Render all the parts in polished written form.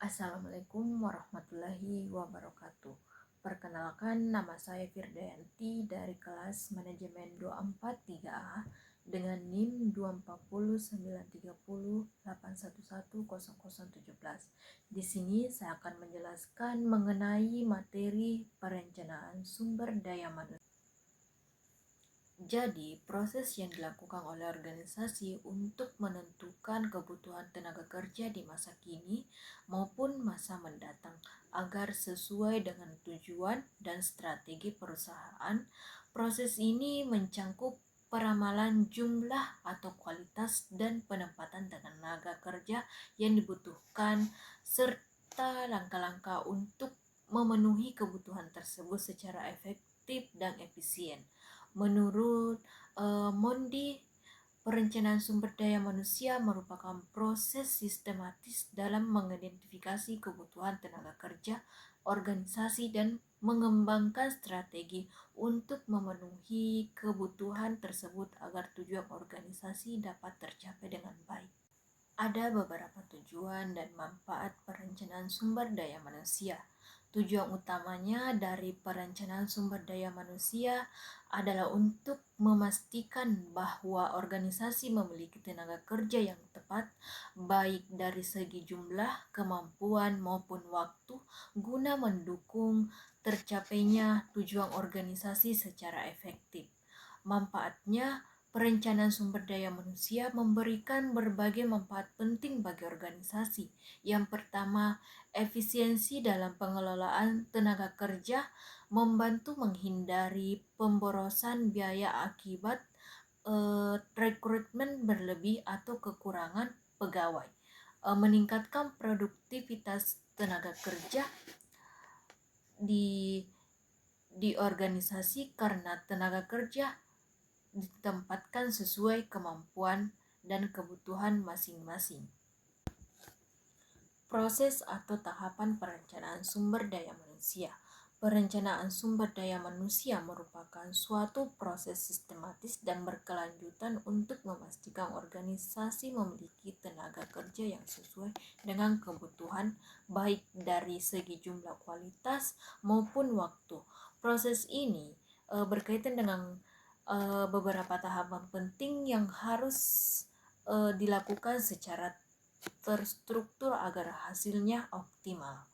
Assalamualaikum warahmatullahi wabarakatuh. Perkenalkan, nama saya Firdayanti dari kelas Manajemen 243A dengan NIM 2409308110017. Di sini saya akan menjelaskan mengenai materi perencanaan sumber daya manusia. Jadi, proses yang dilakukan oleh organisasi untuk menentukan kebutuhan tenaga kerja di masa kini maupun masa mendatang agar sesuai dengan tujuan dan strategi perusahaan. Proses ini mencangkup peramalan jumlah atau kualitas dan penempatan tenaga kerja yang dibutuhkan serta langkah-langkah untuk memenuhi kebutuhan tersebut secara efektif dan efisien. Menurut Mondi, perencanaan sumber daya manusia merupakan proses sistematis dalam mengidentifikasi kebutuhan tenaga kerja, organisasi, dan mengembangkan strategi untuk memenuhi kebutuhan tersebut agar tujuan organisasi dapat tercapai dengan baik. Ada beberapa tujuan dan manfaat perencanaan sumber daya manusia. Tujuan utamanya dari perencanaan sumber daya manusia adalah untuk memastikan bahwa organisasi memiliki tenaga kerja yang tepat, baik dari segi jumlah, kemampuan, maupun waktu, guna mendukung tercapainya tujuan organisasi secara efektif. Manfaatnya, perencanaan sumber daya manusia memberikan berbagai manfaat penting bagi organisasi. Yang pertama, efisiensi dalam pengelolaan tenaga kerja, membantu menghindari pemborosan biaya akibat rekrutmen berlebih atau kekurangan pegawai. Meningkatkan produktivitas tenaga kerja di organisasi karena tenaga kerja ditempatkan sesuai kemampuan dan kebutuhan masing-masing. Proses atau tahapan perencanaan sumber daya manusia. Perencanaan sumber daya manusia merupakan suatu proses sistematis dan berkelanjutan untuk memastikan organisasi memiliki tenaga kerja yang sesuai dengan kebutuhan, baik dari segi jumlah, kualitas, maupun waktu. Proses ini berkaitan dengan beberapa tahapan penting yang harus dilakukan secara terstruktur agar hasilnya optimal.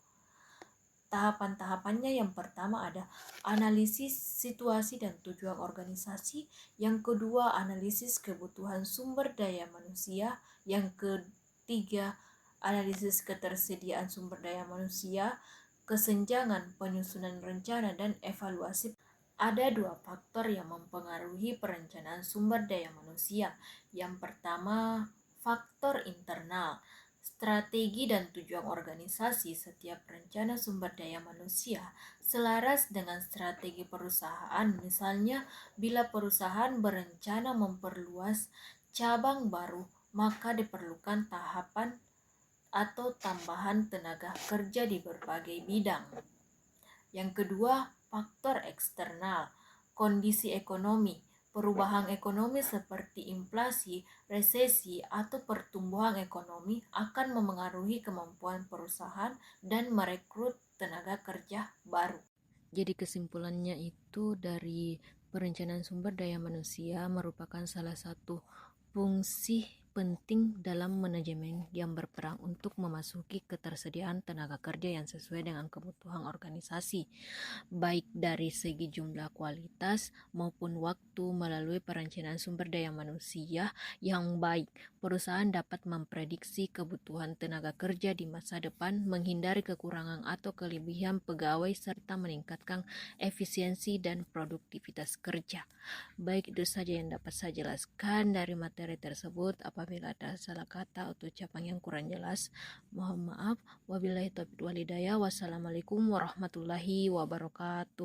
Tahapan-tahapannya yang pertama ada analisis situasi dan tujuan organisasi, yang kedua analisis kebutuhan sumber daya manusia, yang ketiga analisis ketersediaan sumber daya manusia, kesenjangan penyusunan rencana, dan evaluasi. Ada dua faktor yang mempengaruhi perencanaan sumber daya manusia. Yang pertama, faktor internal. Strategi dan tujuan organisasi. Setiap rencana sumber daya manusia selaras dengan strategi perusahaan. Misalnya, bila perusahaan berencana memperluas cabang baru, maka diperlukan tahapan atau tambahan tenaga kerja di berbagai bidang. Yang kedua, faktor eksternal, kondisi ekonomi. Perubahan ekonomi seperti inflasi, resesi, atau pertumbuhan ekonomi akan memengaruhi kemampuan perusahaan dan merekrut tenaga kerja baru. Jadi kesimpulannya itu dari perencanaan sumber daya manusia merupakan salah satu fungsi penting dalam manajemen yang berperan untuk memasuki ketersediaan tenaga kerja yang sesuai dengan kebutuhan organisasi, baik dari segi jumlah, kualitas, maupun waktu. Melalui perencanaan sumber daya manusia yang baik, perusahaan dapat memprediksi kebutuhan tenaga kerja di masa depan, menghindari kekurangan atau kelebihan pegawai, serta meningkatkan efisiensi dan produktivitas kerja. Baik, itu saja yang dapat saya jelaskan dari materi tersebut. Apabila ada salah kata atau ucapan yang kurang jelas, mohon maaf. Wabillahi taufiq wal hidayah. Wassalamualaikum warahmatullahi wabarakatuh.